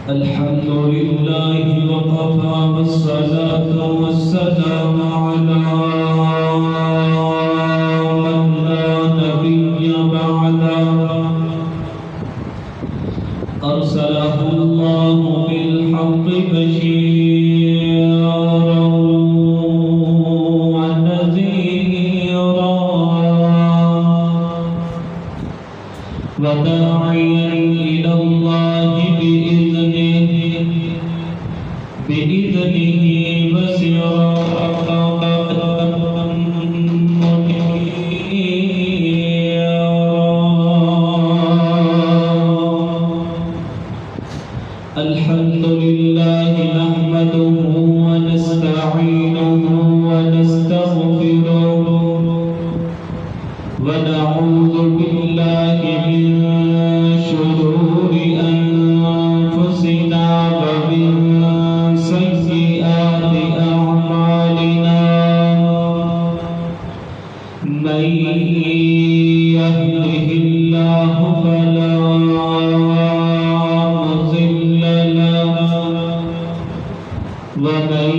الحمد لله وكفى والصلاة والسلام على من لا نبي بعده أرسله الله بالحق بشيرا ونذيرا وداعيا إلى الله بإذنه وسراجا منيرا الحمد لله نحمده ونستعينه ونستغفره ونعوذ بالله من شرور أنفسنا ومن سيئات أعمالنا من يهده الله فلا مضل له ومن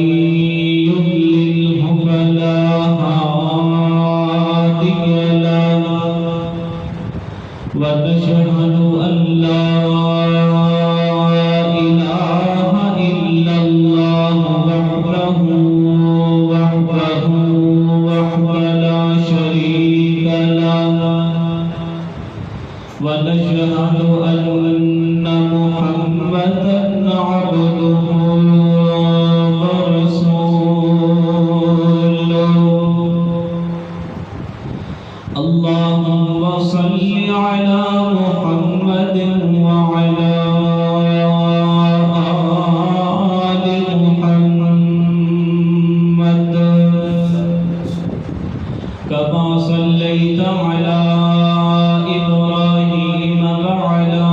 يضلله فلا هادي له ونشهد أن لا إله إلا الله وحده لا شريك له ونشهد أن محمدا عبده ورسوله اللهم صل على محمد وعلى آل محمد كما صليت على إبراهيم وعلى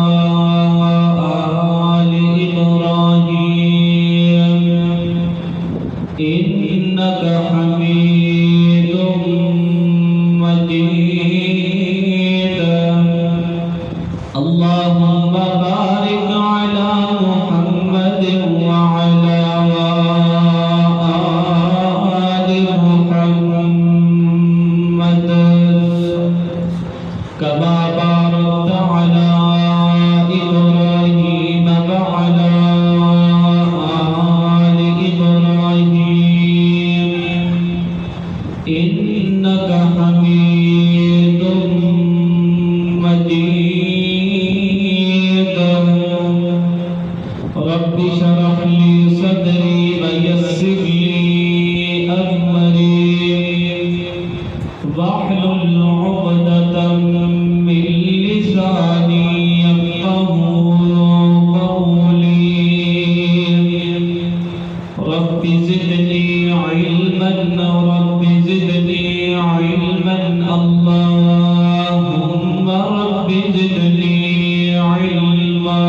آل إبراهيم إنك حميد مجيد اللهم بارك على محمد وعلى آل محمد كما باركت على إبراهيم وعلى آل إبراهيم إنك حميد مجيد رب اشرح لي صدري ويسر لي أمري واحلل عقدة من لساني يفقهوا قولي رب زدني علما رب زدني علما اللهم رب زدني علما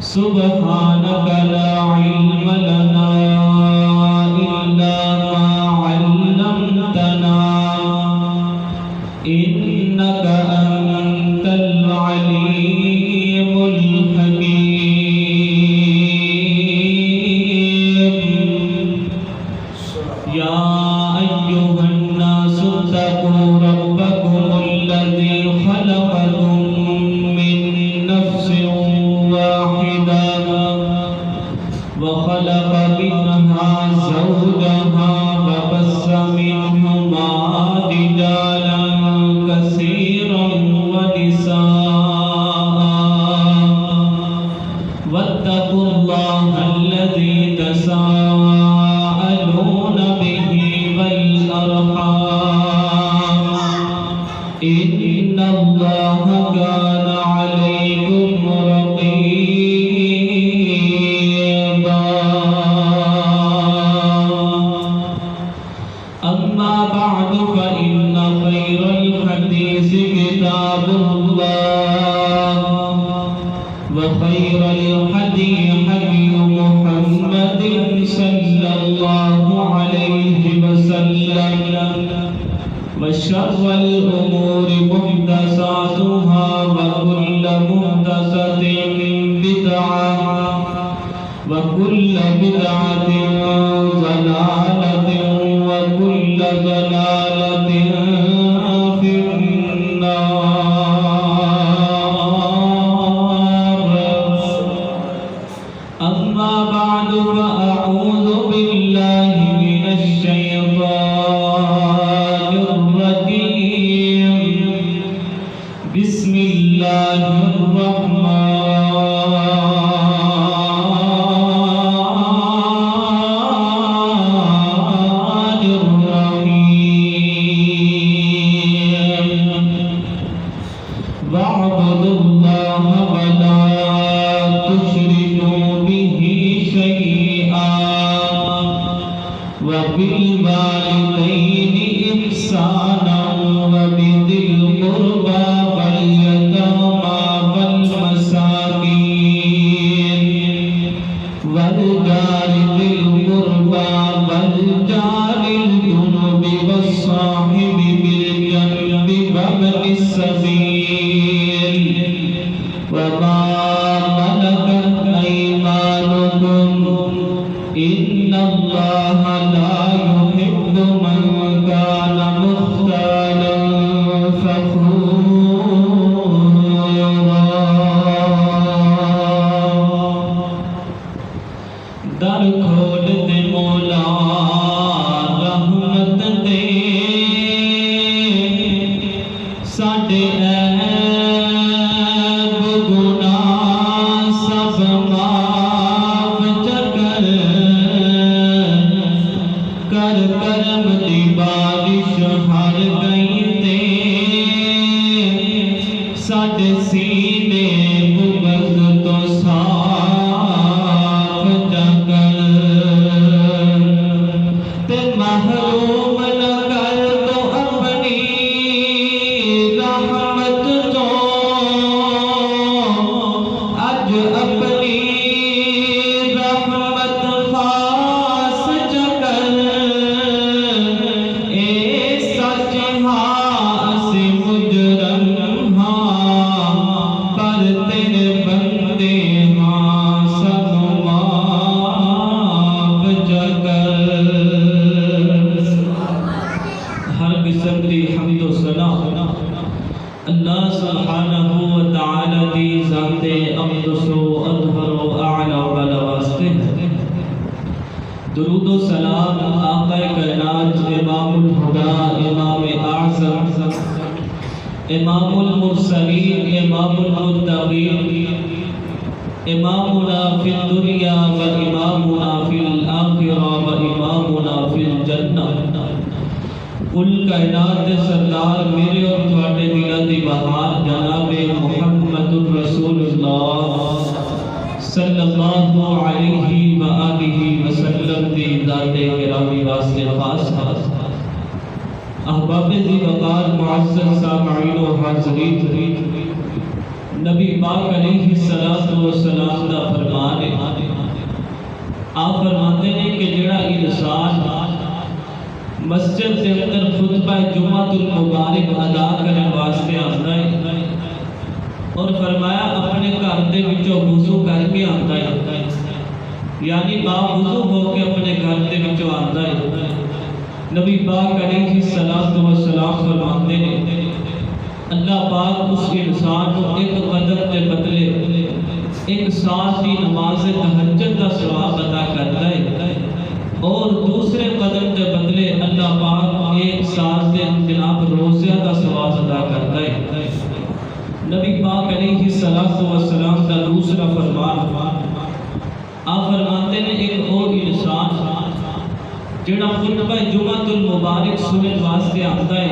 سبحانك لا علم لنا إلا ما علمتنا إنك أنت العليم الحكيم يا أيها الناس اتقوا ربكم الذي خلقكم من نفس واحدة وخلق منها زوجها وبث منهما رجالا كثيرا ونساء واتقوا الله الذي تساءلون به والأرحام إن الله كان عليكم رقيبا أما بعد فإن خير الحديث كتاب الله وخير الهدي هدي محمد صلى الله عليه وسلم وشر الأمور محدثاتها وكل محدثة بدعة وكل بدعة ضلالة وكل ضلالة في النار. أما بعد فأعوذ بالله من الشيطان الرجيم. بسم الله الرحمن الرحيم. واعبدوا الله ولا تشركوا به شيئا وبالوالدين إحسانا وبذي القربى واليتامى والمساكين والجار ذي القربى والجار الجنب والصاحب بالجنب وابن السبيل وما ملكت أيمانكم إن الله لا يحب من كان مختالا فخورا. در کھول دے مولا رحمت دے ساڈے عیب گناہ سب معاف کر کرم دی بارش ہر گئی تے ساڈے سینے بغض تو صاف کر تے محروم نہ کر تو اپنی رحمت تو اج اپنی رحمت خاص کر. اے سچ ہاں اسی مجرم ہاں پر تیرے بندے ہاں سب معاف کر. ہر قسم دی حمد و ثنا اللہ سبحانہ و تعالی دی ذات اقدس و اطہر و اعلی و بالا واسطے. درود و سلام آقا کائنات امام الہدا امام اعظم امام المرسلین امام المتقین امامنا فی الدنیا و امامنا فی الآخرہ و امامنا فی الجنہ. کل کائنات دے سردار میرے اور تھوڑے دلہ دی بہار جناب محمد الرسول اللہ صلی اللہ علیہ وآلہ وسلم دی ذات گرامی واسطے خاص احباب دی وقار معزز سامعین و حاضرین. نبی پاک علیہ السلام دا فرمان ہے. آپ فرماتے ہیں کہ جڑا انسان مسجد کے اندر خطبہ جمعۃ المبارک ادا کرنے واسطے آتا ہے اور فرمایا اپنے گھر دے وچوں وضو کر کے آتا ہے یعنی باوضو ہو کے اپنے گھر دے وچوں آتا ہے. نبی پاک علیہ السلام فرماتے ہیں اللہ پاک اس انسان کو ایک قدم کے بدلے ایک سال کی نماز تہجد کا ثواب عطا کرتا ہے اور دوسرے قدم کے بدلے اللہ پاک ایک سال سے جناب روزہ کا ثواب عطا کرتا ہے. نبی پاک علیہ السلام کا دوسرا فرمان آپ فرماتے ہیں ایک اور انسان جڑا خطبہ جمعۃ المبارک سننے واسطے آتا ہے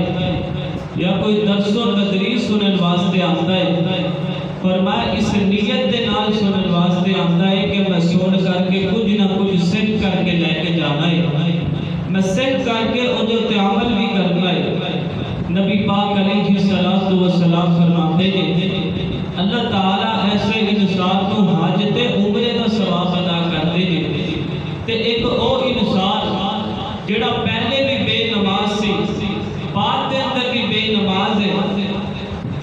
یا کوئی درس و تدریس سننے واسطے آتا ہے فرمایا اس نیت دے نال سننے واسطے آتا ہے کہ میں سن کر کے کچھ نہ کچھ سیکھ کر کے لے کے جانا ہے میں سیکھ کر کے ادھر تے عمل بھی کرنا ہے. نبی پاک علیہ السلام فرماتے ہیں اللہ تعالیٰ ایسے انسان کو حج تے عمرے کا ثواب ادا کرتے ہیں تے ایک اور انسان جڑا پہلے بھی بے نماز سی بعد دے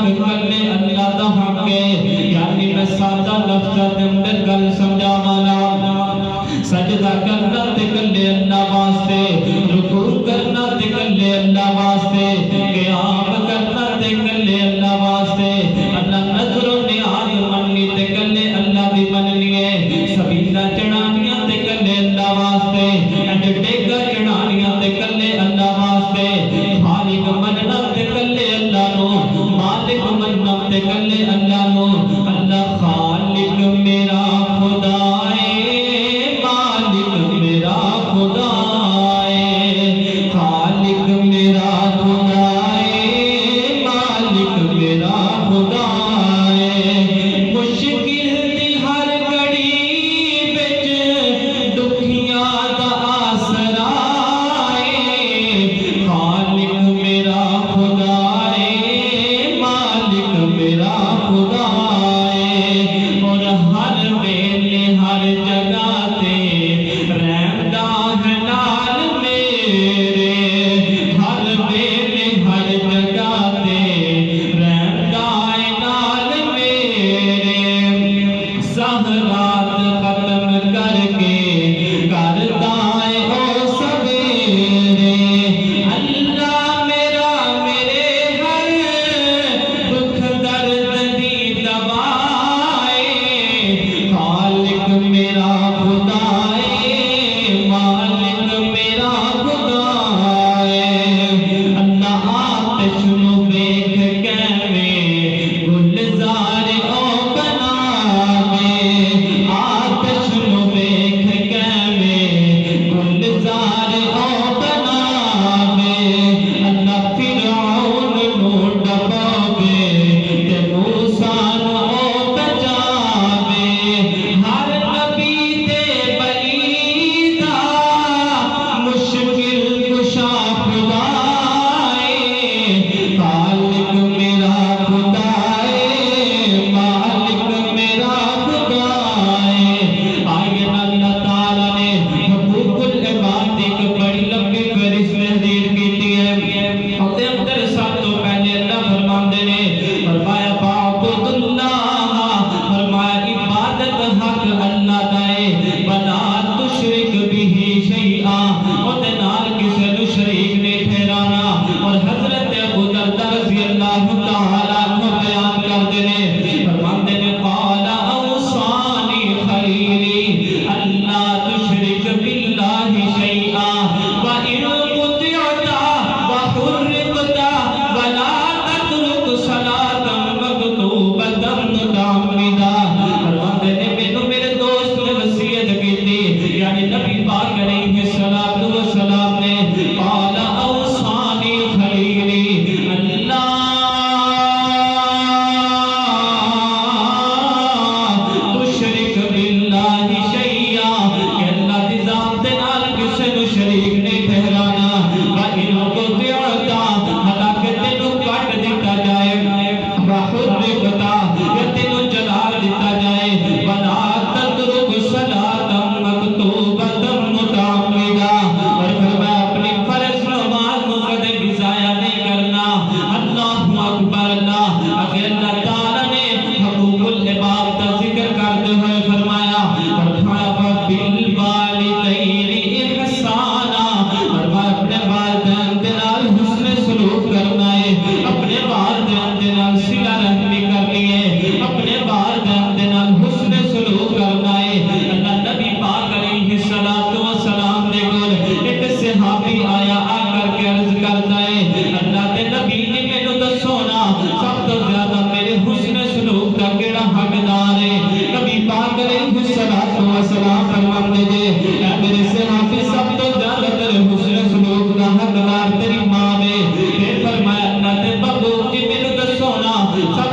حق کلے اللہ دا حق ہے یعنی میں سادہ لفظ دے اندر گل سمجھاواں سجدہ کرنا تے کلے اللہ واسطے رکوع کرنا تے کلے اللہ واسطے قیام کرنا تے کلے اللہ واسطے اللہ نظر و نیاز مننی تے کلے اللہ دی مننی ہے سبیلا چڑھانیاں تے کلے اللہ واسطے اج ڈیگا چڑھانیاں تے کلے اللہ واسطے خالق مننا تے کلے اللہ نو مالک مننا تے کلے اللہ نو اللہ خالق میرا خدا ہے مالک میرا خدا ہے خالق میرا خدا ہے مالک میرا خدا ہے مشکل دی ہر گھڑی وچ دکھیاں دا آسرا ہے خالق میرا خدا ہے مالک میرا خدا ہے اور ہر ویلے ہر جگہ تے رہندا ہے نال میرے ہر ویلے ہر جگہ تے رہندا ہے نال میرے سہرات ختم کر کے کردا ہے او سویرے اللہ میرا میرے ہر دکھ درد دی دوا ہے خالق میرا خدا ہے مالک میرا خدا ہے اللہ آتش نو دیکھ کیویں گلزار او بناوے آتش نو دیکھ کیویں گلزار او بناوے اللہ فرعون نو ڈباوے تے موسیٰ نو بچاوے ہر نبی تے ولی دا مشکل کشا خدا ہے خالق میرا خدا ہے مالک میرا خدا ہے آئیے اللہ تعالیٰ نے حقوق العباد ایک بڑی لمبی فہرست تحریر کیتی ہے اودے اندر سب تو پہلے اللہ فرماندے نے فرمایا فاعبد اللہ فرمایا عبادت حق اللہ دا ہے ولا تشرک به شیئا اودے نال کسے نو شریک نہیں ٹھہرانا اور حضرت ابو درداء رضی اللہ تعالی عنہ بیان کردے نے فرماندے نے قال اوصانی خلیلی اللہ تشرک باللہ شیئا وَإِن قُطِعْتَ وَحُرِّقْتَ وَلَا تَتْرُكْ صَلَاةً مَكْتُوبَةً مُتَعَمِّدًا فرماندے نے مینوں میرے دوست نے وصیت کیتی یعنی نبی پاک علیہ الصلوۃ والسلام نے قال اوصانی خلیلی اللہ تشرک باللہ شیئا کہ اللہ دی ذات دے نال کسے نو شریک نہیں ٹھہرانا وَإِن قُطِعْتَ حالانکہ تینوں کٹ دیتا جائے وَحُرِّقْتَ یا تینوں جلا دیتا جائے وَلَا تَتْرُكْ صَلَاةً مَكْتُوبَةً مُتَعَمِّدًا اور فرمایا اپنی فرض نماز کو کبھی بھی ضائع نہیں کرنا اللہ اکبر اللہ اگر اللہ تعالیٰ نے حقوق العباد کا ذکر کرتے ہوئے فرمایا بالوالدین احسانا فرمایا اپنے والدین کے نال حسن سلوک کرنا ہے اپنے والدین کے نال صلہ رحمی کرنی ہے اپنے والدین کے نال حسن سلوک کرنا ہے اللہ نبی پاک علیہ الصلوۃ والسلام دے کول ایک صحابی آیا آ کر کے عرض کرتا ہے اللہ دے نبی نے مینوں دسو نا سب تو زیادہ میرے حسن سلوک کا کیڑا حقدار ہے نبی پاک علیہ الصلوۃ والسلام فرماتے جے اے میرے صحابی سب تو زیادہ تیرے حسن سلوک کا حقدار تیری ماں ہے پھر فرمایا اللہ دے بابو جی مینوں دسو نا سب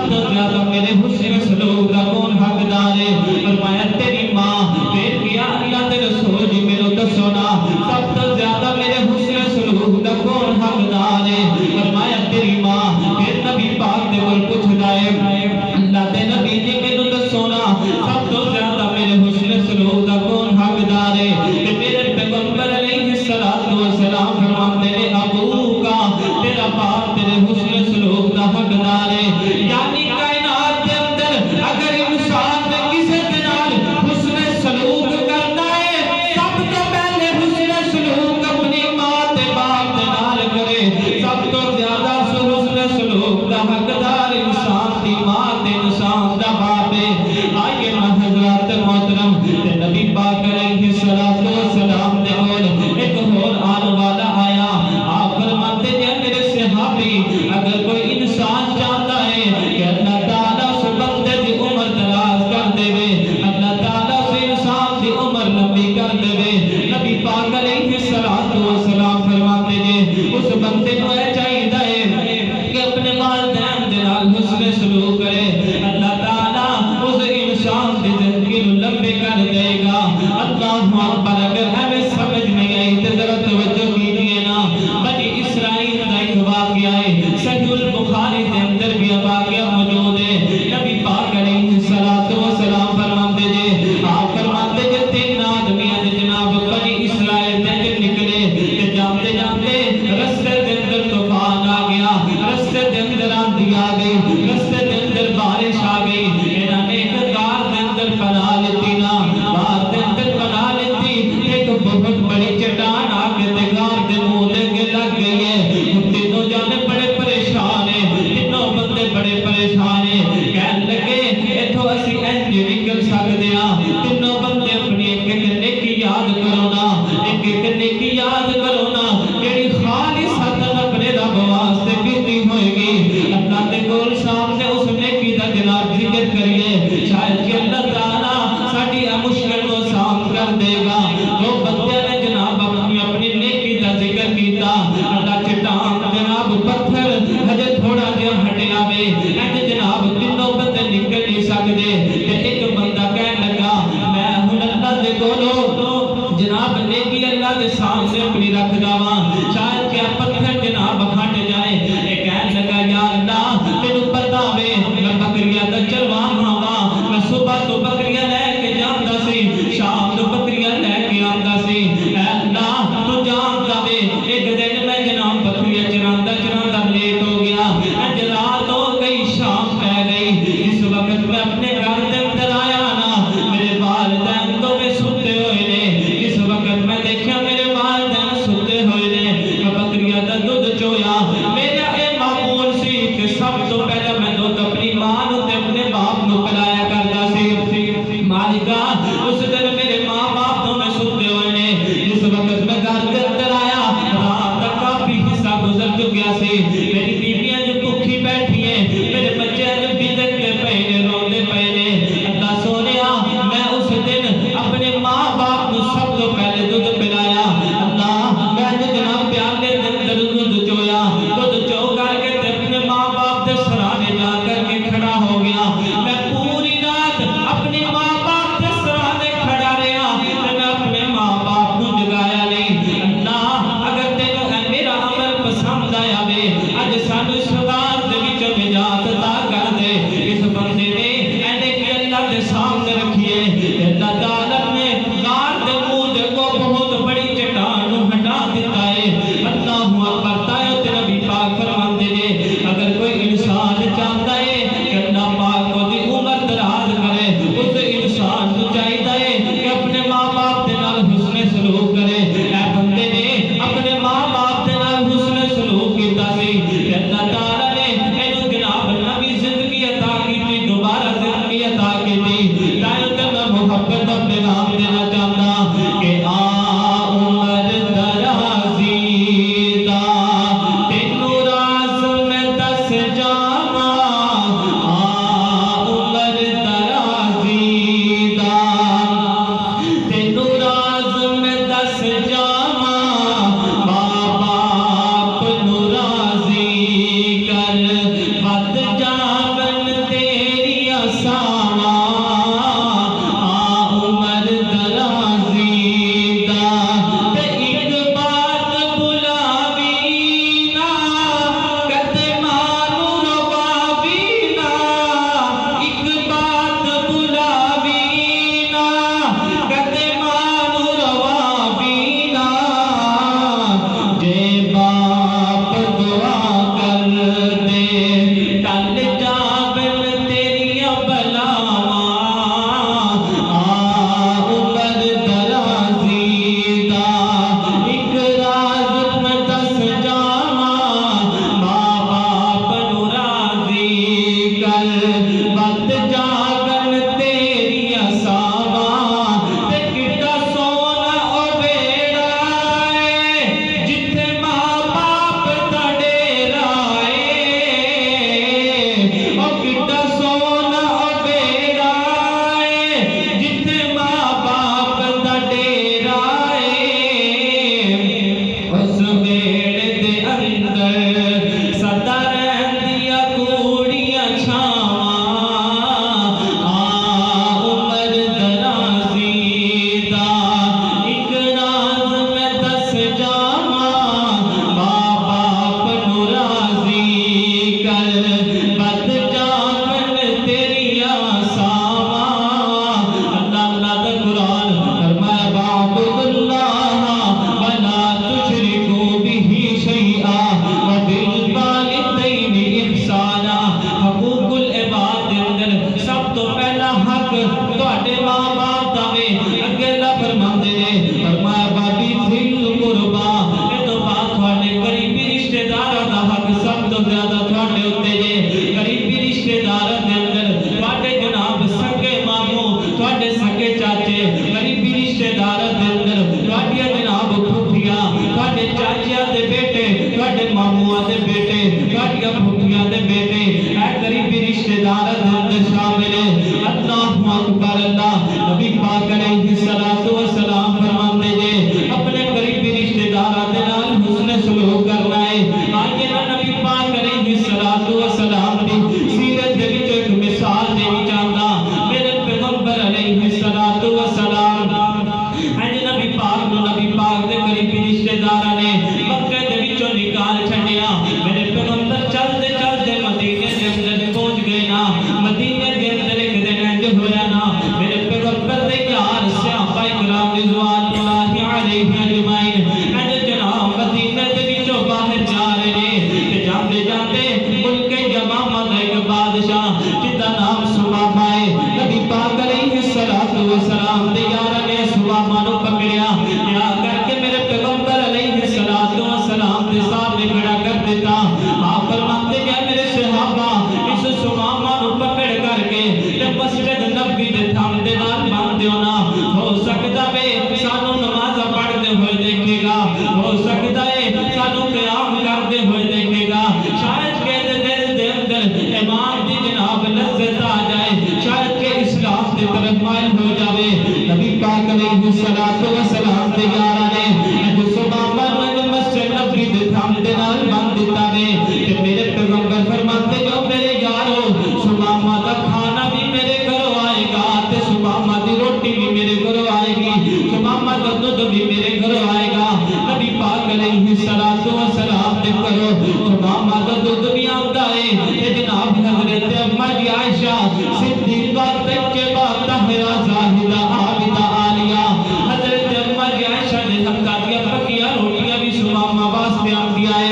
بد جاگن تیریا ساواں تے کڈا سونا او بیڑا اے جتھے ماں باپ دا ڈیرا اے او کڈا سونا او بیڑا اے جتھے ماں باپ دا ڈیرا اے اس بیڑے دے اندر سدا رہندیاں کوڑیاں چھاواں عمر درازی دا ایک راز میں دس جاواں ماں باپ نو راضی کر بد جاگن تیریا ساواں اللہ دا قرآن فرمایا واعبدوا اللہ ولا تشرکوا بہ شیئا وبالوالدین احسانا حقوق العباد دے اندر سب تو پہلا حق تواڈے ماں باپ دا وے اگے اللہ فرماندے نے فرمایا بابی ذل قربا اے تو بعد تواڈے قریبی رشتہ داراں دا حق سب تو زیادہ تواڈے اوتے جے قریبی رشتہ داراں دے اندر تواڈے جناب سکے ماموں تواڈے سکے چاچے قریبی رشتہ داراں دے اندر تواڈیاں جناب پھوپھیاں تواڈے چاچیاں دے بیٹے تواڈے ماموآں دے بیٹے تواڈیاں پھوپھیاں دے بیٹے اے قریبی رشتہ داراں دے اندر شامل ہے اللہ اکبر اللہ نبی پاک علیہ الصلوۃ والسلام فرماتے جے اپنے قریبی رشتہ داراں دے نال حسن سلوک کرنا ہے آئیے نا نبی پاک علیہ الصلوۃ والسلام دی سیرت دے وچ ایک مثال دیوی چاہندا میرے پیغمبر علیہ الصلوۃ والسلام اج نبی پاک دے قریبی رشتہ داراں نے مکے دے وچوں نکال چھڈیا میرے پیغمبر چلدے چلدے مدینے دے اندر پہنچ گئے نا مدینے دے اندر ایک دن انج ہویا نا میرے پیغمبر دے یار صحابہ کرام رضوان اللہ علیہم اجمعین انج جناب مدینے دے وچوں باہر جا رہے نے تے جاندے جاندے ملک یمامہ دا ایک بادشاہ جدا نام سمامہ ہے نبی پاک علیہ الصلوۃ والسلام دے یاراں نے سمامہ نو پکڑیا یا کر کے میرے پیغمبر علیہ الصلوۃ والسلام دے سامنے کھڑا کر دیتا آپ فرماتے ہیں میرے صحابہ اس سمامہ نو پکڑ کر کے تے مسجد نبوی دے تھام دے نال باندھ دیو نا ہو سکدا وے سانو نماز پڑھدے ہوئے دیکھے گا ہو سکدا ہے سانو قیام کردے ہوئے دیکھے گا شاید کہ دل دے اندر ایمان دی جناب لذت آ جائے شاید کہ اسلام دے طرف مائل ہو جاوے نبی پاک علیہ الصلوۃ والسلام دے یاراں نے اج سمامہ نو مسجد نبوی دے تھام دے نال باندھ دتا وے تے میرے پیغمبر فرماتے جو میرے یارو سمامہ دا کھانا بھی میرے گھروں آئے گا تے سمامہ دی روٹی بھی میرے گھروں آئے گی سمامہ دا دودھ بھی میرے گھروں آئے گا نبی پاک علیہ الصلوۃ والسلام دے کرو سمامہ دا دودھ بھی آندا ہے تے جناب حضرت اما جی عائشہ صدیقہ طیبہ طاہرہ زاہدہ عابدہ عالیہ حضرت اما جی عائشہ نے حقا دیا پکیا روٹیاں بھی سمامہ واسطے آندیا ہے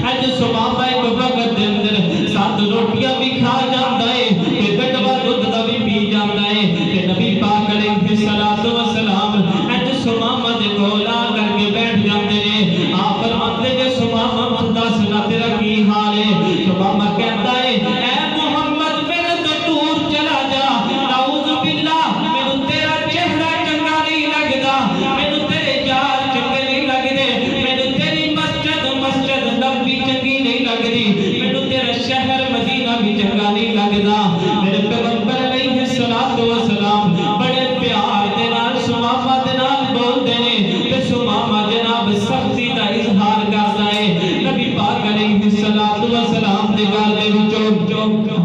اج سمامہ ایک وقت دے اندر 7 روٹیاں بھی کھا جاندا ہے تے گٹوا دودھ دا بھی پی جاندا ہے تے نبی پاک علیہ الصلوۃ والسلام اج سمامہ دے کول آ کر کے بیٹھ جاندے نے آپ فرماتے جے سمامہ دس نا تیرا کی حال ہے سمامہ کہتا ہے اے محمد میرے تو دور چلا جا نعوذ باللہ مینوں تیرا چہرہ چنگا نہیں لگدا مینوں تیرے یار چنگے نہیں لگدے مینوں تیری مسجد نبوی چنگی نہیں لگدی مینوں تیرا شہر مدینہ بھی چنگا نہیں لگدا میرے پیغمبر علیہ الصلوۃ والسلام بڑے پیار دے نال سمامہ دے نال بولدے نے تے سمامہ جناب سختی دا اظہار کردا ہے نبی پاک علیہ الصلوۃ والسلام دے گھر دے وچوں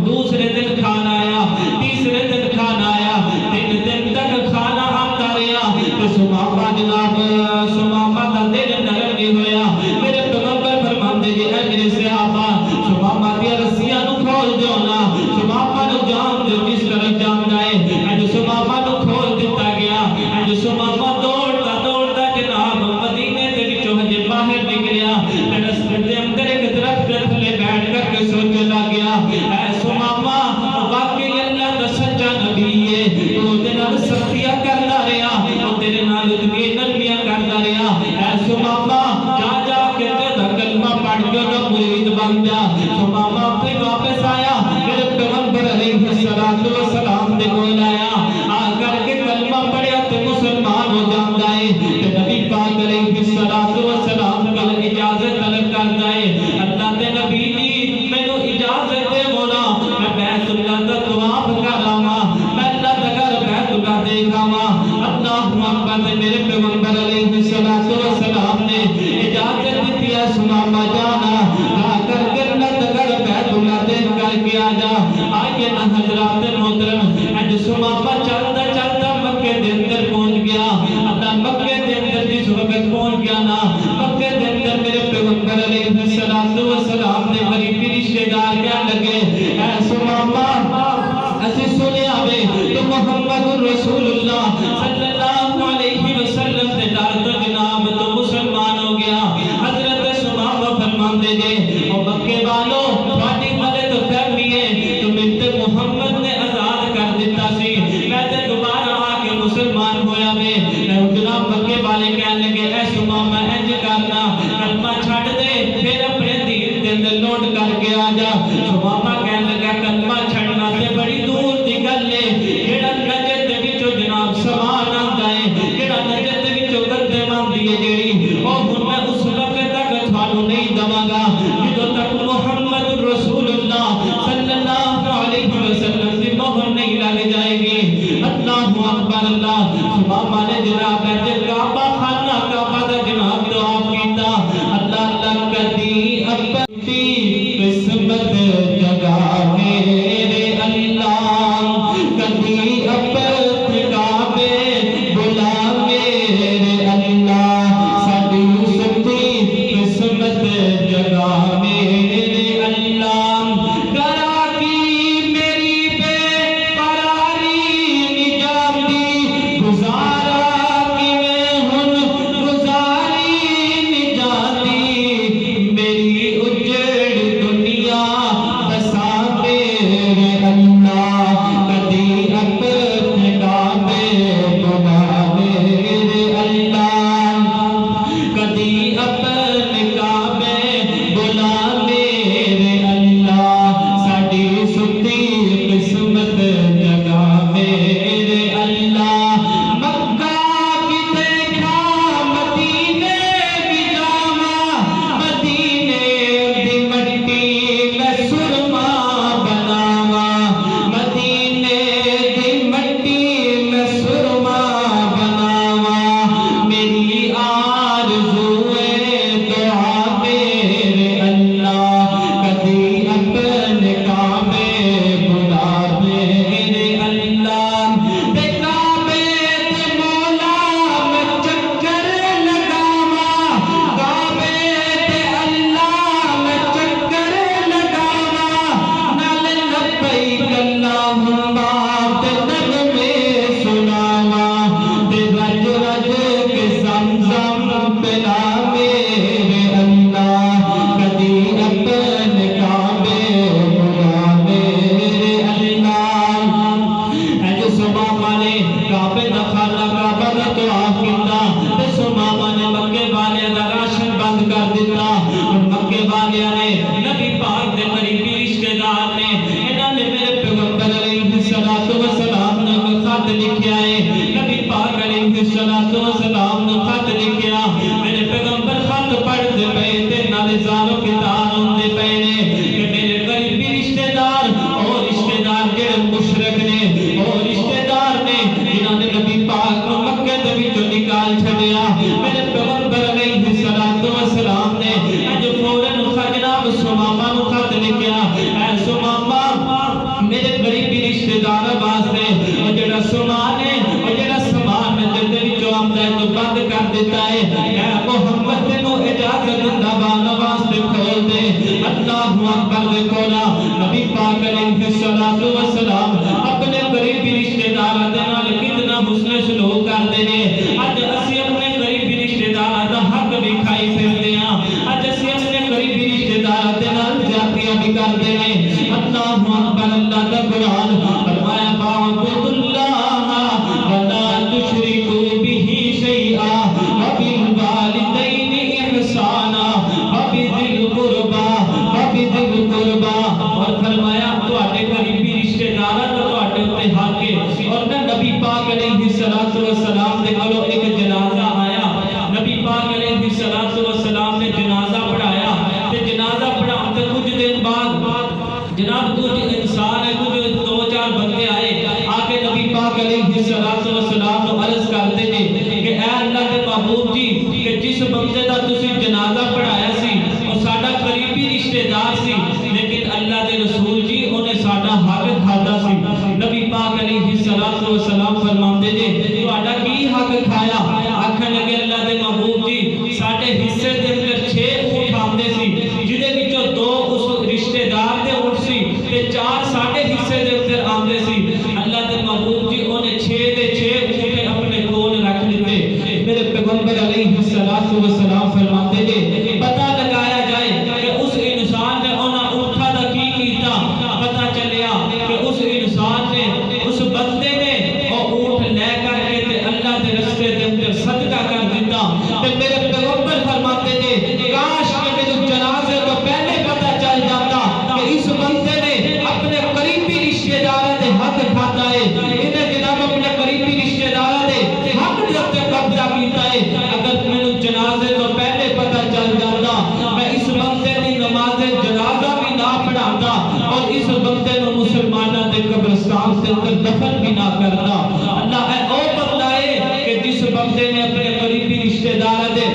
دوسرے دن کھانا آیا تیسرے دن کھانا آیا 3 دن تک کھانا آتا رہا تے سمامہ جناب سمامہ دا دل نرم نہیں ہویا میرے پیغمبر فرماندے جی اے میرے صحابہ سمامہ دی رسیاں نو کھول دیو نا سمامہ نو اللہ دا طواف کراواں میں اللہ دا گھر بیت اللہ دیکھاواں اللہ اکبر تے میرے پیغمبر علیہ الصلوۃ والسلام نے اجازت دی ہے سماما جانا آ کر کے اللہ دا گھر بیت اللہ دیکھ کر کے آ جا آئیے نا حضرات محترم اج سماما چلدا چلدا مکے دے اندر پہنچ گیا اللہ مکے دے اندر جس وقت پہنچ گیا نا مکے دے اندر میرے پیغمبر علیہ الصلوۃ والسلام نے قریبی رشتہ دار کہنے لگے اے سماما اسی سنیا وے تو محمد رسول اللہ صلی اللہ علیہ وسلم دے ڈر تو جناب تو مسلمان ہو گیا حضرت سماما فرماندے جے او مکے والو تھوڑی غلط فہمی ہے تو بنت محمد نے آزاد کر دیتا سی میں تے دوبارہ آ کے مسلمان ہویا وے جناب مکے والے کہنے لگے اے سماما انج کرنا کلمہ چھڈ دے پھر اپنے دین دے اندر لوٹ کر کے آ جا سماما کہنے لگا کلمہ چھڈنا تے بڑی دور دی گل ہے جڑا نجد دے وچوں جناب سامان آندا ہے جڑا نجد دے وچوں گندے ماندی ہے جیڑی او ہن میں اس وقت تک تھانوں نہیں دواں گا جدوں تک محمد رسول اللہ صلی اللہ علیہ وسلم دی مہر نہیں لگ جائے گی اللہ اکبر اللہ سماما نے جناب کعبہ خانہ کعبہ دا جناب دعا کیتا اللہ اللہ کدی اپنی قسمت جگا میرے اللہ کدی اپنے کعبے بلا میرے اللہ ساڈی ستی قسمت جگا میرے اللہ کرا کی میری بے قراری نجاتی گزارا کیویں ہن گزاری نجاتی میری اجڑ دنیا بسا میرے اللہ کدی اپنے کعبے بنا میرے اللہ کدی اپنے کعبے بلا میرے اللہ ساڈی ستی قسمت جگا میرے اللہ مکہ بھی دیکھا مدینے بھی جاواں مدینے دی مٹی میں سرما بناواں مدینے دی مٹی میں سرما بناواں میری آرزو ہے دعا میرے اللہ کدی اپنے کعبے بلا میرے اللہ تے کعبے تے مولا میں چکر لگاواں کعبے تے اللہ میں چکر لگاواں نال لبیک اللہم تے نغمے سناواں تے رج رج کے زمزم پلا میرے اللہ کدی اپنے کعبے بلا میرے اللہ اے جو سماما نے کعبے دا خانہ کعبہ دا طواف کیتا تے سماما نے مکے والے دا راشن بند کر دیتا اور مکے والے نے نبی پاک دے قریبی رشتہ دار نے انہاں نے میرے پیغمبر علیہ الصلوۃ والسلام نے خط لکھیا ہے نبی پاک علیہ الصلوۃ والسلام نے خط لکھیا میرے پیغمبر خط پڑھتے پے تے نال زارو کتاب ہوندے پے نے کہ میرے قریبی رشتہ دار اور رشتہ دار جڑے مشرک نے اور رشتہ دار نے جنہاں نے نبی پاک کو مکے دے وچوں نکال چھڈیا میرے پیغمبر علیہ الصلوۃ والسلام نے اج فوراً جناب سماما نو خط لکھیا اے سماما میرے قریبی رشتہ دار واسطے او جڑا سامان ہے او جڑا سامان میں دے وچوں آمدا ہے تو بند کر دیتا ہے اے محمد تینوں اجازت دیندا بان واسطے کھول دے اللہ اکبر دے کولا نبی پاک علیہ الصلوۃ والسلام اپنے قریبی رشتہ داراں دے نال کتنا حسن سلوک کردے نے اج اسی اپنے قریبی رشتہ داراں دا حق بھی کھائی پھردے ہاں اج اسی اپنے قریبی رشتہ داراں دے نال زیادتیاں بھی کردے نے اللہ اکبر اللہ دا قرآن فرمایا فاعبدوا اللہ ولا تشرکوا به شیئا وبالوالدین احسانا وبذی القربى وبذی القربى اور فرمایا تواڈے قریبی رشتہ داراں دا تواڈے تے حق ہے اور نبی پاک علیہ الصلوۃ والسلام دے الصلاۃ والسلام نو عرض کرتے نے کہ اے اللہ دے محبوب جی کہ جس بندے دا تسی جنازہ پڑھایا سی او ساڈا قریبی رشتہ دار سی لیکن اللہ دے رسول جی انہیں ساڈا حق کھادا سی نبی پاک علیہ الصلوۃ والسلام فرماندے جے تہاڈا کی حق کھایا آکھن لگے اللہ دے محبوب جی ساڈے حصے دے اندر 6 اونٹ آندے سی جدے وچوں 2 اس رشتہ دار دے اونٹ سی تے 4 ساڈے حصے دے اندر آندے سی اللہ دے محبوب جی انہیں 6 دے 6 اونٹ اپنے کول رکھ لیتے میرے پیغمبر علیہ الصلوۃ والسلام فرماتے جے پتہ لگایا جائے کہ اس انسان نے انہاں اونٹاں دا کی کیتا پتہ چلیا کہ اس انسان نے اس بندے نے او اونٹ لے کر کے تے اللہ دے رستے دے اندر صدقہ کر دیتا تے میرے پیغمبر فرماتے جے کاش کہ میرے جنازے تو پہلے پتہ چل جاتا کہ اس بندے نے اپنے قریبی رشتہ داراں دے حق کھاتا ہے انہیں جناب اپنے قریبی رشتہ داراں دے حق دے اوپر قبضہ کیتا ہے اگر میرے جنازے تو پہلے پتہ چل جاتا میں اس بندے دی نماز جنازہ بھی نہ پڑھاتا اور اس بندے نو مسلماناں دے قبرستان سے اندر دفن بھی نہ کرتا اللہ اے او بندہ ہے کہ جس بندے نے اپنے قریبی رشتہ دار دے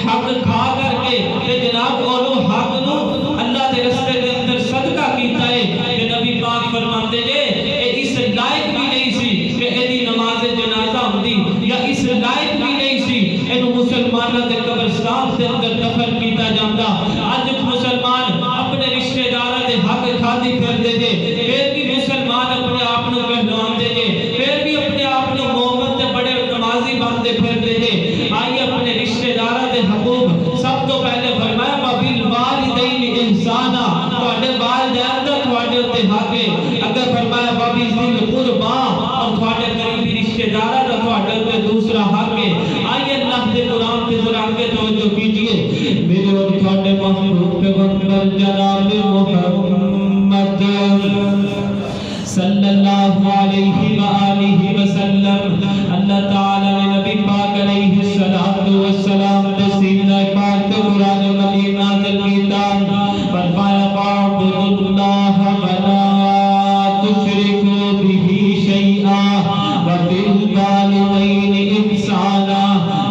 حق کھا کر کے تے جناب اونوں حق نو اللہ دے رستے دے اندر صدقہ کیتا ہے کہ نبی پاک فرماتے جے اے اس لائق بھی نہیں سی کہ ایدی نماز جنازہ ہوندی یا اس لائق بھی نہیں سی اینو مسلماناں دے قبرستان سے اندر دفن کیتا جاندا اج مسلمان اپنے رشتہ داراں دے حق کھادی پھردے جے پھر بھی مسلمان اپنے آپ نو کہلاندے جے پھر بھی اپنے آپ نو مومن تے بڑے نمازی بنتے پھردے جے آئیے اپنے رشتہ داراں دے حقوق سب تو پہلے فرمایا وبالوالدین احسانا تواڈے والدین دا تواڈے تے حق ہے اگر فرمایا وبذل قربا اور تواڈے قریبی رشتہ داراں دا تواڈے تے دوسرا حق ہے آئیے اللہ دے قرآن تے ذرا آگے توجہ کیجئے میرے اور تواڈے محبوب پیغمبر جناب محمد صلی اللہ علیہ وآلہ وسلم اللہ تعالی نے نبی پاک علیہ الصلوۃ والسلام نے سینہ پاک قرآن مجید نازل کیتا فرمایا فاعبدوا اللہ ولا تشرکوا بہ شیئا وبالوالدین احسانا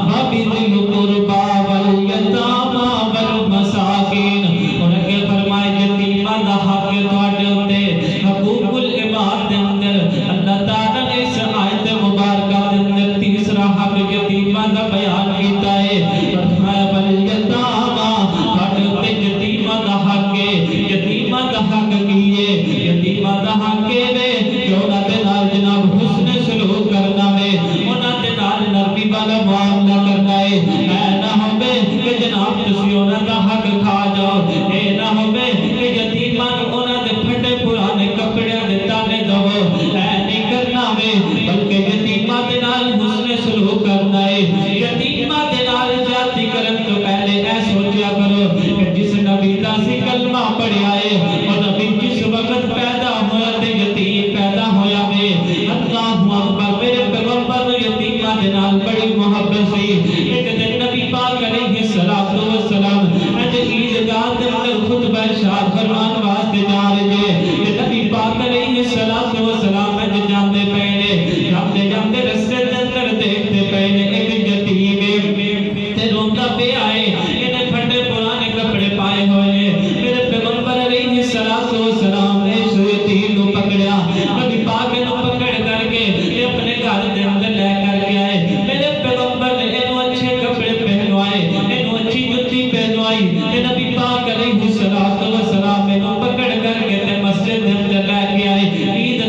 وبذی القربى والیتامى والمساکین اور اگے فرمائے یتیماں دا حق تواڈے اوتے حقوق العباد دے اندر اللہ تعالی نے اس آیت مبارکہ دے اندر تیسرا حق یتیماں دا بیان کیتا ہے فرمایا والیتامى تواڈے اوتے یتیماں دا حق ہے یتیماں دا حق کیے یتیماں دا حق ہے کہ انہاں دے نال جناب حسن سلوک کرنا ہے انہاں دے نال نرمی والا معاملہ کرنا ہے اے نہ ہوے کہ جناب تسی انہاں دا حق کھا جاؤ اے نہ ہوے کہ یتیماں نوں انہاں دے پھٹے پرانے کپڑے دے تانے دو اے نہیں کرنا ہے بلکہ یتیماں دے نال حسن سلوک کرنا ہے یتیماں دے نال زیادتی کرن تو پہلے اے سوچیا کرو کہ جس نبی دا سی کلمہ پڑھیا ہے او نبی جس وقت پیدا ہویا تے یتیم پیدا ہویا ہے اللہ اکبر میرے پیغمبر یتیماں دے نال بڑی محبت سی ایک دن نبی پاک علیہ الصلوۃ والسلام اج عیدگاہ دے اندر خطبہ ارشاد فرمان واسطے جا رہے ہیں کہ نبی پاک علیہ الصلوۃ والسلام اج جاندے پے نے جاندے جاندے رستے دے اندر دیکھتے پے نے ایک یتیم تے روندا پے آئے اینے پھٹے پرانے کپڑے پائے ہوئے میرے پیغمبر علیہ الصلوۃ والسلام نے اس یتیم نو پکڑیا نبی پاک نو پکڑ کر کے اپنے گھر دے اندر لے کر کے آئے میرے پیغمبر نے اینو اچھے کپڑے پہنوائے اینو اچھی جُتی پہنوائی کہ نبی پاک علیہ الصلوۃ والسلام اینو پکڑ کر کے تے مسجد دے اندر لے کے آئے عید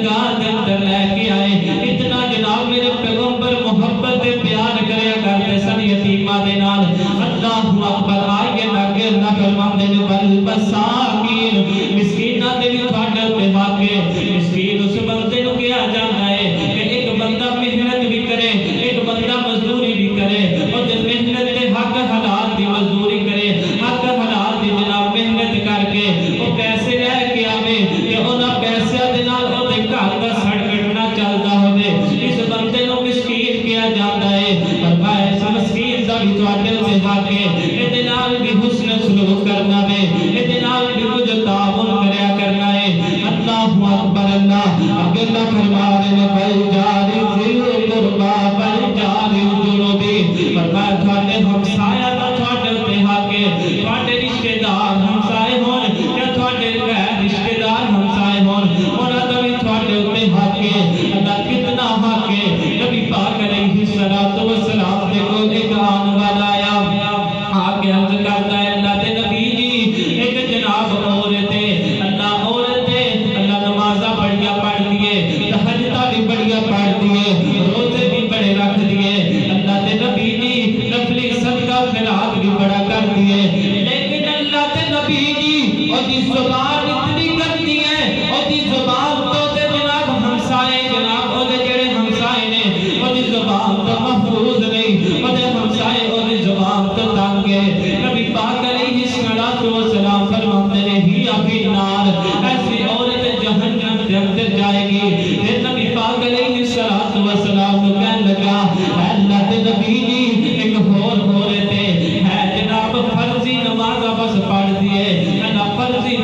گی. پھر نبی پاک علیہ الصلوۃ والسلام کو کہنے لگا اے اللہ کے نبی جی ایک ہو رہے تھے ہے جناب فرضی نماز بس پڑھ دیے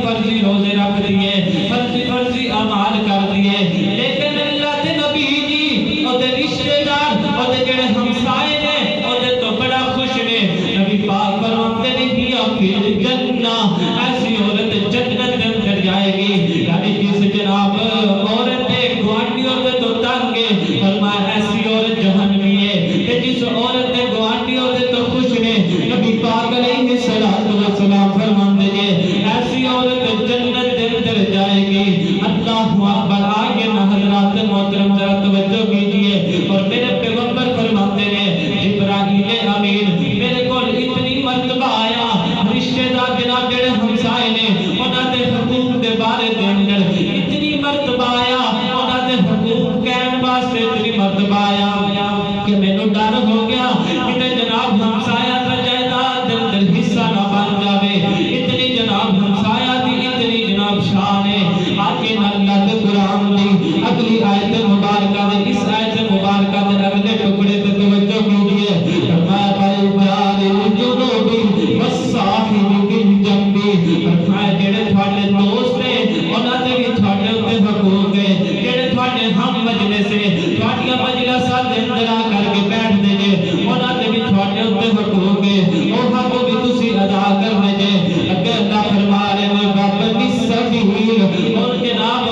فرضی روزے رکھ دیے فرضی اعمال کر دیے لیکن اللہ کے نبی جی اور رشتے دار اور جڑے ہمسائے نے اور تو بڑا خوش نے. نبی پاک فرماتے ہیں کہ پھر جنہ ایسی عورت جنت کے اندر جائے گی یعنی جس جناب عورت گوانڈیوں سے تو تنگ ہے فرمایا ایسی عورت جہنمی ہے کہ جس عورت گوانڈیوں سے تو خوش نے. نبی پاک علیہ الصلوۃ والسلام فرماتے ہیں ایسی عورت جنت کے اندر جائے گی. اللہ اکبر. آگے نہ حضرات محترم ذرا توجہ کیجئے اور میرے پیغمبر فرماتے ہیں جبرائیل امین میرے کو اتنی مرتبہ آیا رشتے دار جناب جڑے ہمسائے نے انہاں دے حقوق دے بارے دے اندر اتنی مرتبہ آیا انہاں دے حقوق کہن واسطے اتنی مرتبہ آیا کہ مینوں ڈر ہو گیا کہ جناب ہمسایہ دا جائیداد دے اندر حصہ نہ بن جاوے. اتنی جناب ہمسایہ دی اتنی جناب شان ہے. آگے اللہ کے قرآن دی اگلی آیت مبارکہ دے اس آیت مبارکہ دے اگلے ٹکڑے تے توجہ کیجئے. فرمایا بالجار الجنوبی والصاحب بالجنبی فرمایا جڑے تھوڑے دوست ہیں انہاں دے بھی تھوڑے اوتے حقوق ہیں. جڑے تھوڑے ہم مجلس سے تھوڑیاں مجلساں دے اندر آ کر کے بیٹھ دے جے انہاں دے بھی تھوڑے اوتے حقوق ہیں. او حق بھی تسی ادا کرنے جے. اگر اللہ فرما رہے ہیں وابن السبیل اور جناب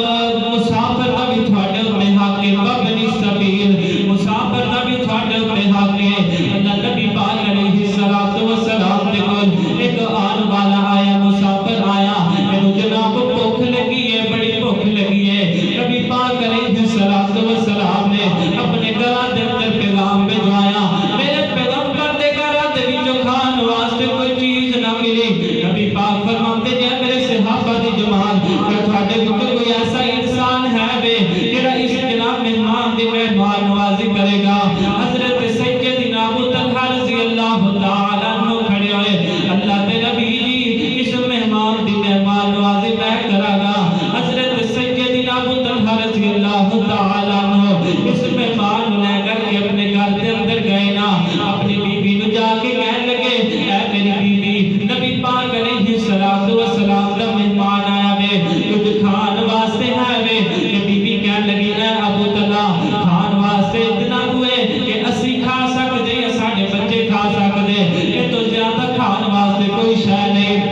مسافر کا بھی تھوڑے اوتے حق ہے. وابن السبیل مسافر کا بھی تھوڑے اوتے حق ہے. اللہ نبی پاک علیہ الصلوۃ والسلام دے کول ایک آن والا آیا مسافر آیا مینوں جناب بھوک لگی ہے بڑی بھوک لگی ہے. نبی پاک علیہ الصلوۃ والسلام نے اپنے گھر دے اندر پیغام بھجوایا میرے پیغمبر دے گھر دے وچوں کھان واسطے کوئی چیز نہ ملی. نبی پاک فرماتے ہیں میرے صحابہ دی جماعت کہ تھوڑے وچوں کوئی ایسا انسان ہے وے جڑا اس جناب مہمان دی مہمان نوازی کرے گا. حضرت سیدنا ابو طلحہ رضی اللہ تعالی عنہ کھڑے ہوئے اللہ دے نبی جی اس مہمان دی مہمان نوازی میں کراں گا. حضرت سیدنا ابو طلحہ رضی اللہ تعالی عنہ اس مہمان لے کر کے اپنے گھر دے اندر گئے نا اپنی بیوی نو جا کے کہنے لگے اے میری بیوی نبی پاک علیہ الصلوۃ والسلام دا مہمان آیا وے کچھ کھان واسطے ہے وے. بیوی کہنے لگی اے ابو طلحہ کھان واسطے اتنا ہوئے کہ اسی کھا سکدے یا ساڈے بچے کھا سکدے اے تو زیادہ کھان واسطے کوئی شے نہیں.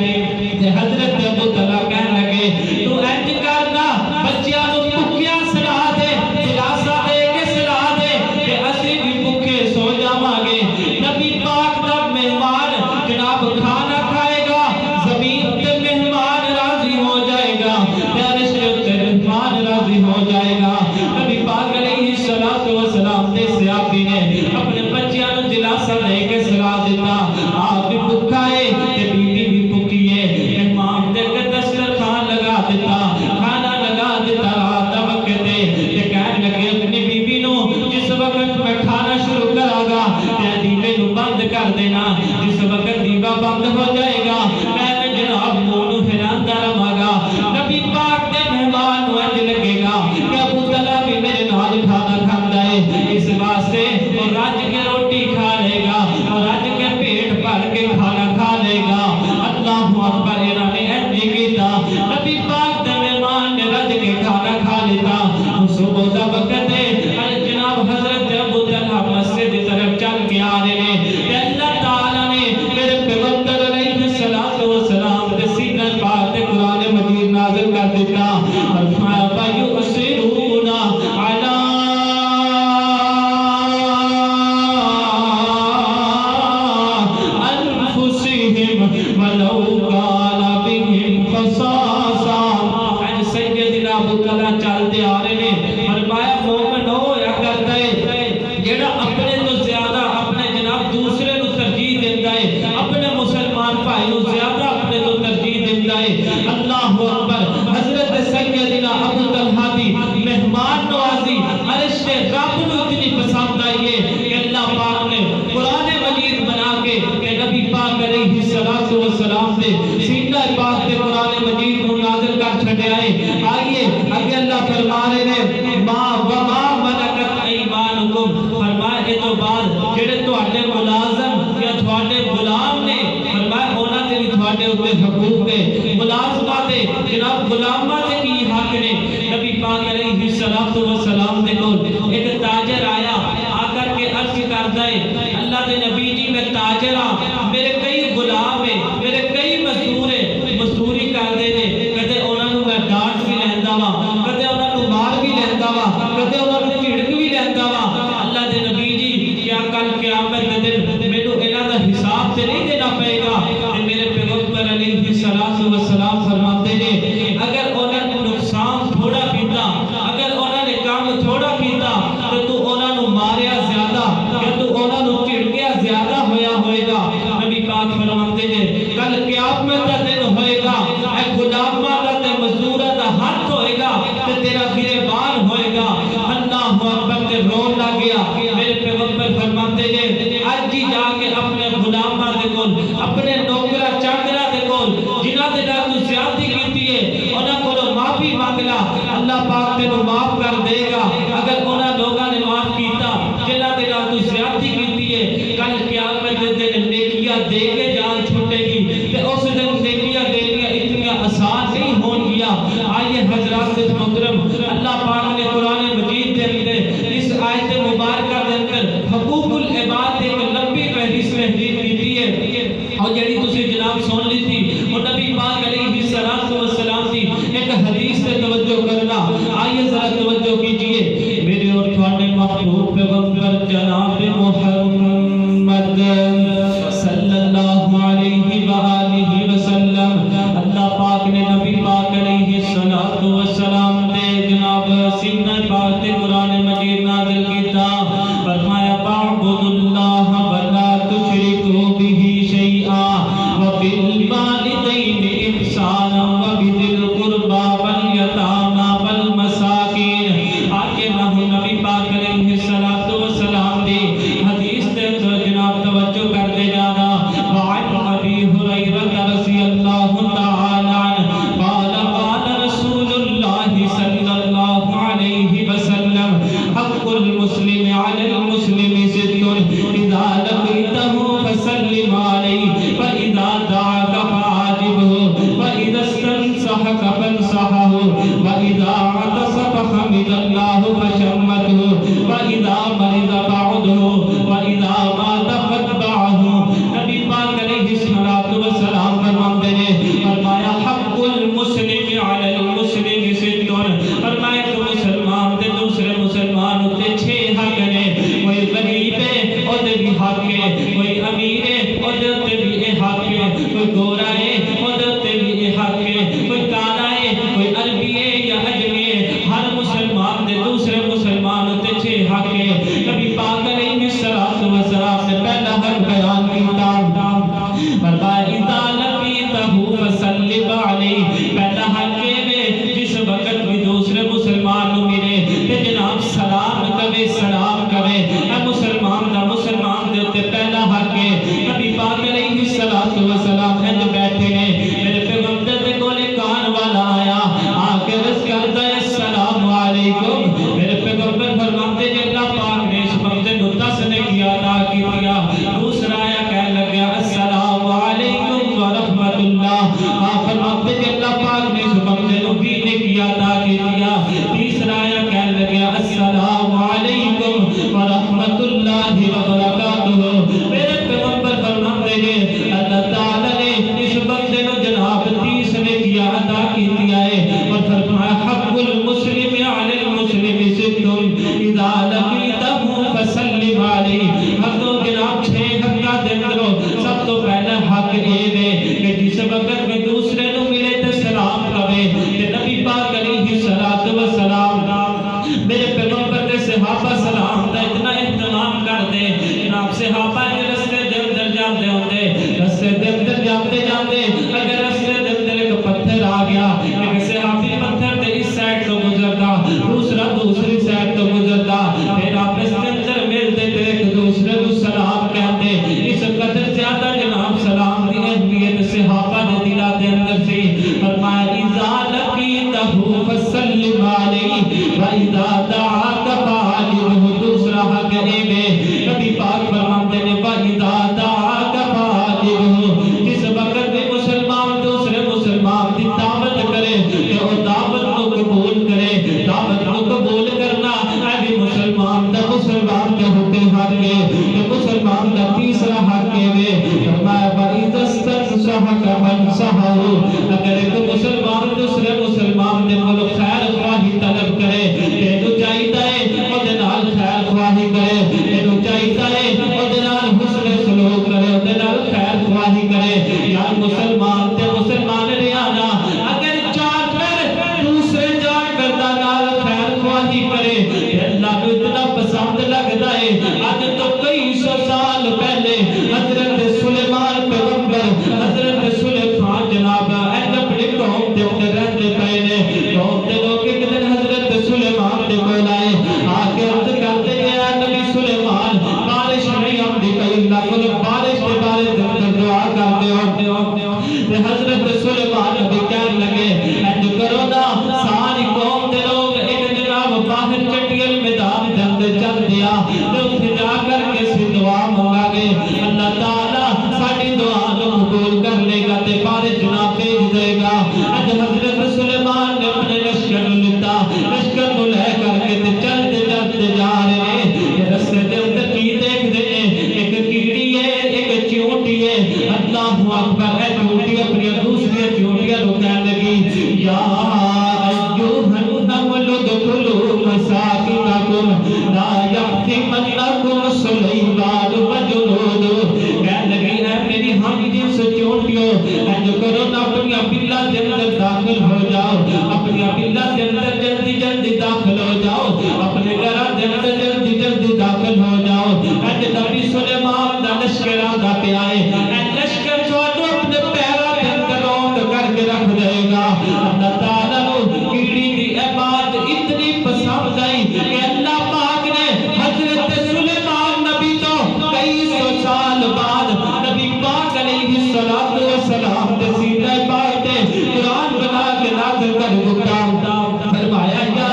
تے حضرت ابو طلحہ کہنے لگے تو انج کرنا بچیاں نو بھکیا سلا دے دلاسا دے کے سلا دے کہ اسی بھی بھوکے سو جاواں گے. نبی پاک دا مہمان جناب کھانا کھائے گا زمین تے مہمان راضی ہو جائے گا عرش تے مہمان راضی ہو جائے گا. نبی پاک علیہ الصلوۃ والسلام دے صحابی نے اپنے بچیاں نو دلاسا دے کے سلا دیتا. آپ بھی بھوکا ہے تے بیوی بھی بھوکی ہے. مہمان دے کے دسترخوان لگا دیتا کھانا لگا دیتا رات دا وقت تے کہنے لگے اپنی بیوی نو جس وقت میں کھانا شروع کراں گا تے دیوے نو بند کر دینا. جس وقت دیوا بند ہو جائے گا میں جناب منہ نو ہلاندا رہاں گا. نبی پاک دے مہمان نو انج لگے گا کہ ابو طلحہ بھی ملازمہ دے جناب غلامہ دے کی حق نے نبی پاک علیہ السلام دے کول ایک تاجر آیا آ کر کے عرض کرتا ہے اللہ دے نبی جی میں تاجر ہاں میرے کئی غلام ہیں میرے کئی مزدور ہیں مزدوری کرتے ہیں کدے انہاں نوں میں ڈانٹ بھی لیندا وا کدے انہاں نوں مار بھی لیندا وا کدے انہاں نوں جھڑک بھی لیندا وا اللہ دے نبی جی کیا کل قیامت دے دن مینوں انہاں دا حساب تے نہیں دینا پئے گا تے میرے پیغمبر علیہ السلام فرماتے ہیں اگر انہاں کو نقصان تھوڑا کیتا اگر انہاں نے کام تھوڑا کیتا تے تو انہاں نوں ماریا زیادہ یا تو انہاں نوں جھڑکیا زیادہ ہویا ہوئے گا نبی پاک فرماتے ہیں کل قیامت دا دن ہوئے گا اے غلاماں دا تے مزدوراں دا ہاتھ ہوئے گا تے تیرا گریبان ہوئے گا اللہ اکبر تے رون لگ گیا میرے پیغمبر فرماتے ہیں اج ہی جا کے اپنے غلاماں دے کول اپنے نوکرا چاکرا دے کول جنہاں دے نال تو زیادتی کیتی ہے انہاں کولوں معافی مانگ لا اللہ پاک تینوں معاف کر دے گا اگر انہاں لوگاں نے معاف کیتا جنہاں دے نال تو زیادتی کیتی ہے کل قیامت دے دن نیکیاں دے کے جان چھوٹے گی تے اس دن نیکیاں دینیاں اتنی آسان نہیں ہون گیا آئیے حضرات محترم اللہ پاک نے قرآن مجید دے اندر اس آیت مبارکہ دے اندر حقوق العباد ایک لمبی فہرست تحریر کی ہے اور جڑی تسی جناب سن لی تھی وہ نبی پاک علیہ السلام کی ایک حدیث سے توجہ کرنا آئیے ذرا توجہ کیجئے میرے اور تھوڑے محبوب پیغمبر جناب محمد صلی اللہ علیہ وآلہ وسلم اللہ پاک نے نبی پاک علیہ السلام دے جناب سینہ پاک تے قرآن مجید نازل کیتا فرمایا فاعبدوا اللہ ولا تشرکوا بہ شیئا وبالوالدین احسانا وبذی القربى والیتامى والمساکین آگے نبی پاک علیہ السلام دے حدیث تے جناب توجہ کرتے جانا وعن ابی ہریرہ رضی اللہ تعالی عنہ قال قال رسول اللہ صلی اللہ علیہ وسلم حق المسلم علی المسلم ست اذا لقیتہ فسلم علیہ فاذا دعاک فعاجبہ فاذا استنصحک فانصحہ واذا عطس فحمد اللہ فشمته واذا مرض فعده واذا مات فاتبعه نبی پاک علیہ السلام فرماتے ہیں فرمایا حق المسلم علی المسلم ست فرمایا کہ مسلمان دے دوسرے مسلمان تے 6 حق نے کوئی غریب ہے او دے بھی حق ہے کوئی امیر ہے او دے بھی حق ہے کوئی گورا ہے او دے بھی حق ہے کوئی کالا ہے کوئی عربی ہے یا اجمی ہے ہر مسلمان دے دوسرے مسلمان تے 6 حق ہے نبی پاک علیہ السلام نے پہلا حق بیان کیتا فرمایا اذا لقیتہ فسلم علیہ پہلا حق ہے جس وقت بھی دوسرے مسلمان نو ملے تے جناب سلام کرے اے مسلمان دے تے پہلا حق ہے نبی پاک علیہ السلام انج بیٹھے ہیں میرے پیغمبر دے کول کان والا آیا آ کے عرض کردا ہے السلام علیکم میرے پیغمبر فرماتے ہیں اللہ پاک نے اس بندے کو 10 نے کیا ادا کیا دوسرا آیا کہنے لگا السلام علیکم ورحمۃ اللہ آپ فرماتے ہیں اللہ پاک نے اس بندے کو 20 نے کیا ادا کیا تیسرا آیا کہنے لگا السلام علیکم ورحمۃ اللہ وبرکاتہ میرے پیغمبر فرماتے ہیں اللہ تعالی نے اس بندے کو جناب 30 نے کیا ادا کیا ہے اور فرمایا حق المسلم علی المسلم ست اذا لقیتہ فسلم علیہ حق تو جناب 6 حق کا دندرو سب تو پہلا حق یہ ہے کہ جس وقت بھی دوسرے نو ملے تے سلام کرے تے نبی پاک علیہ السلام میرے پیغمبر دے صحابہ سلام دا اتنا اہتمام کر دے جناب صحابہ کے رستے دے اندر جاندے ہوندے رستے دے اندر جاندے اگر رستے دے اندر ایک پتھر آ گیا ایک صحابی پتھر دے اس سائڈ تو گزرتا دوسرا دوسری سائڈ تو گزرتا پھر آپس کے اندر ملتے تے ایک دوسرے کو سلام کہتے اس قدر زیادہ جناب سلام دی اہمیت صحابہ دے دلہ دے اندر سی فرمایا اذا لقیتہ فسلم علیہ وَإِذَا دَعَاكَ فَعَاجِبْهُ دوسرا حق ہے نبی پاک فرماتے ہیں وَإِذَا دَعَاكَ فَعَاجِبْهُ جس وقت میں مسلمان دوسرے مسلمان دی نصحك فانصحه اگر ایک مسلمان دوسرے مسلمان دے کول خیر خواہی طلب کرے اینو چاہیدا ہے او دے نال خیر خواہی کرے اینو چاہیدا ہے او دے نال حسن سلوک کرے او دے نال خیر خواہی کرے یا مسلمان تے مسلمان ریانا اگر چار پھر دوسرے جانور دا نال خیر خواہی کرے اللہ کو اتنا پسند لگدا ہے اج تو کئی سو سال پہلے حضرت سلیمان پیغمبر حضرت سلیمان جناب اپنی قوم دے اندر رہتے پئے نے قوم دے لوگ ایک دن حضرت سلیمان دے کول آئے آ کے عرض کرتے گئے نبی سلیمان بارش نہیں آتی کئی اللہ کو بارش کے بارے میں دعا کرتے ہو حضرت سلیمان نبی کہنے لگے انج کرو نا ساری قوم دے لوگ ایک جناب باہر چٹیل میدان دے اندر چل دیا تے اوتھے جا کر کے سی دعا مانگا گے اللہ تعالی ساری دعا نو قبول کر لے گا تے بارش جناب بھیج دے گا اج حضرت سلیمان نے اپنے لشکر لیتا لشکر کو لے کر کے تے چلتے چلتے جا رہے ہیں رستے دے اندر کی دیکھ دے ایک کیڑی ہے ایک چیونٹی ہے اللہ اکبر ہے چیونٹی اپنی دوسری چیونٹیاں رو کہنے لگی یا ایھا النمل ادخلوا مساکنکم لا یحطمنکم سلیمان وجنودہ کہنے لگی ہے میری ہم جنس چیونٹیوں جو کرو نا اپنی بلا کے اندر داخل ہو جاؤ اپنی بلا کے اندر جلدی جلدی داخل ہو جاؤ اپنے گھر کے اندر جلدی جلدی داخل ہو جاؤ اج نبی سلیمان دا لشکر آندا پیا ہے لشکر جو اپنے پیروں کے اندر روند کر کے رکھ دے گا اللہ تعالیٰ نو کیڑی دی عبادت اتنی پسند آئی کہ اللہ پاک نے حضرت سلیمان نبی تو کئی سو سال بعد نبی پاک علیہ السلام دے سینہ پاک تے قرآن بنا کے نازل کر دیتا فرمایا یا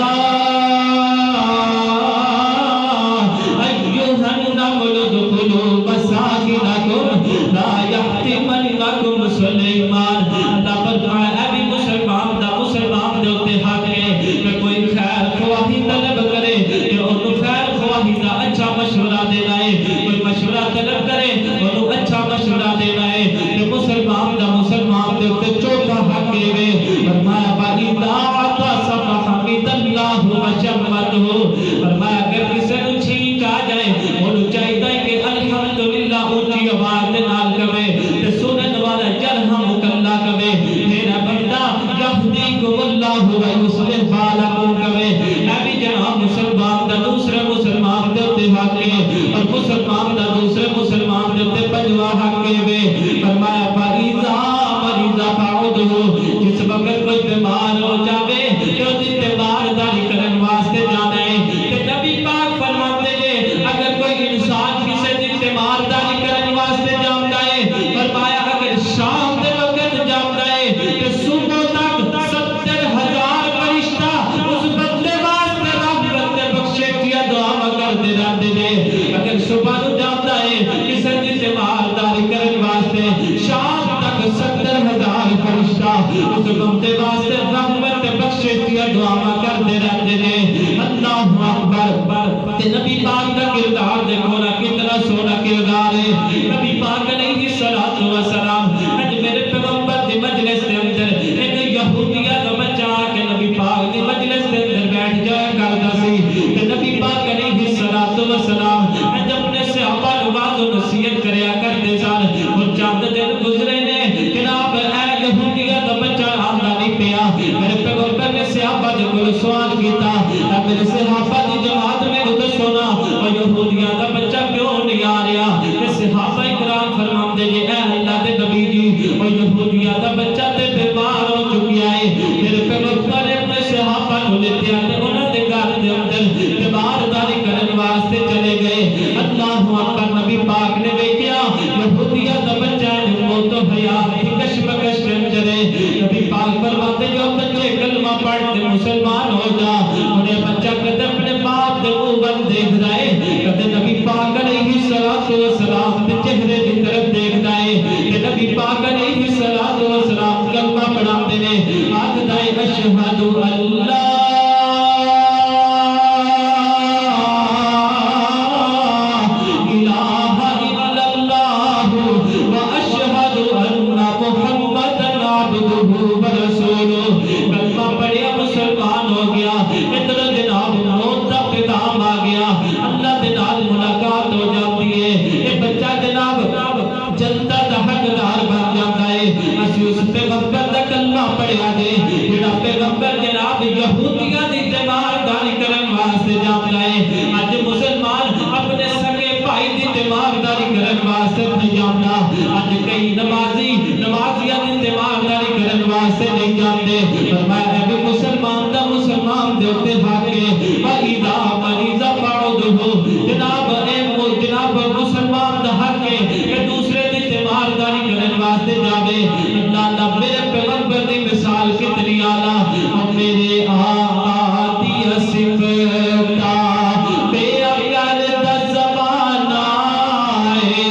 ایھا النمل ادخلوا مساکنکم لا یحطمنکم سلیمان اللہ فرمایا اے بھی مسلمان دا مسلمان دے اوتے حق ہے کہ کوئی خیر خواہی طلب کرے کہ انہوں خیر خواہی دا اچھا مشورہ دینا ہے کوئی مشورہ طلب کرے انہوں اچھا مشورہ دینا ہے کہ مسلمان دا مسلمان دے اوتے چوتھا حق ہے فرمایا فَإِذَا اعْتَصَمَ حَمِدَ اللَّهُ وَشَمَّتْهُ فرمایا اگر کسی نو چھینک آ جائے انہوں چاہیے کہ الحمدللہ اونچی آواز دے نال کہے تے سنن والا یرحمک اللہ کہے میرا بندہ یہدیکم اللہ ویصلح بالکم کہے اے بھی جناب مسلمان دا دوسرے مسلمان دے اوتے حق ہے اور مسلمان دا دوسرے مسلمان دے اوتے پنجواں حق ہے فرمایا فَإِذَا مَرِضَ فَعُودُهُ جس وقت کوئی بیمار ہو جاوے تے او دی بیمارداری کرن واسطے جانا ہے تے نبی پاک فرماتے ہیں اگر کوئی انسان کسی دی بیمارداری کرن واسطے جاندا ہے فرمایا اگر شام دے وقت جاندا ہے تے صبح تک 70,000 فرشتہ اس بندے واسطے رحمت تے بخشش دی دعا کرتے رہندے نے اگر صبح نو جاندا ہے کسی دی بیمارداری کرن واسطے شام تک 70,000 فرشتہ اس بندے واسطے رحمت تے بخشش دی دعا کرتے رہندے نے اللہ اکبر تے نبی پاک دا کردار دیکھو نا کتنا سونا کردار ہے نبی پاک علیہ السلام اج میرے پیغمبر دی مجلس دے اندر ایک یہودیہ دا بچہ آ کے نبی پاک دی مجلس دے اندر بیٹھ جایا کردا سی تے نبی پاک علیہ السلام اج اپنے صحابہ نو واعظ و نصیحت کریا کرتے سن اور چند دن گزرے نے جناب اے یہودیہ دا بچہ آندا نہیں پیا میرے پیغمبر نے صحابہ دے کول سوال کیتا میرے صحابہ دی جماعت میں دسو نا او یہودیہ دا بچہ کیوں نہیں آ رہا تے صحابہ کرام فرماندے جی اے اللہ دے نبی جی او یہودیہ دا بچہ تے بیمار ہو چکیا ہے میرے پیغمبر نے اپنے صحابہ کو لیتے تے انہاں دے گھر دے اندر بیمارداری کرن واسطے چلے گئے اللہ اکبر نبی پاک نے ویکھیا یہودیہ دا بچہ موت و حیات دی کشمکش میں چلے نبی پاک فرماتے جو بچے کلمہ پڑھتے مسلمان ہو جا انہیں بچہ کہتے اپنے باپ دے منہ ول دیکھ رہے کہتے نبی پاک علیہ السلام دے چہرے دی طرف دیکھ رہے کہ نبی پاک علیہ السلام کلمہ پڑھاتے نے آخدائے اشہد اللہ واسطے جاتا ہے اج مسلمان اپنے سگے بھائی دی تیمارداری کرن واسطے نہیں جاتا اج کئی نمازیاں دی تیمارداری کرن واسطے نہیں جاتے فرمایا کہ مسلمان دا مسلمان دے اوتے حق ہے وَإِذَا مَرِضَ فَعُودُهُ جناب مسلمان دا حق ہے کہ دوسرے دی تیمارداری کرن واسطے جاوے اللہ میرے پیغمبر دی مثال کتنی اعلی اور میرے آقا دی صفتا بے عقل دا زمانہ ہے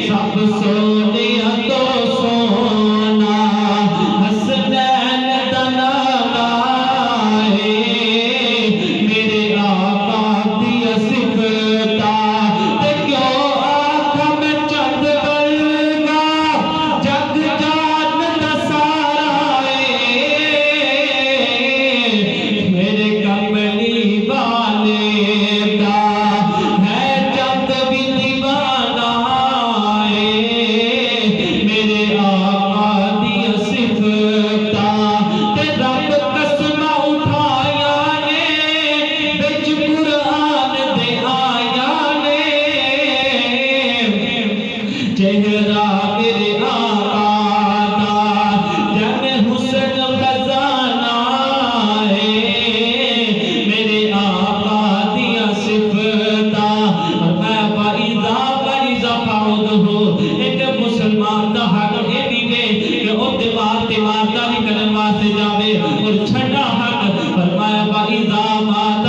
سب سونے تو سونا حسنین دا نانا ہے میرے آقا دی صفتا تے کیوں آقا میں چند بلگا جگ جان دا سارا ہے میرے کملی والے دا ہے چند بھی دیوانہ ہے میرے آقا دی صفتا تے رب قسم اٹھایا نے بچ قرآن دے آیا نے چہرہ میرے آقا دا جن حسن خزانہ ہے میرے آقا دی صفتا میں وَإِذَا فَعُودُهُ ایک مسلمان دا حق یہ بھی ہے کہ او تیمارداری کرن واسطے جاوے اور چھڑا حق فرمایا وَإِذَا مَاتَ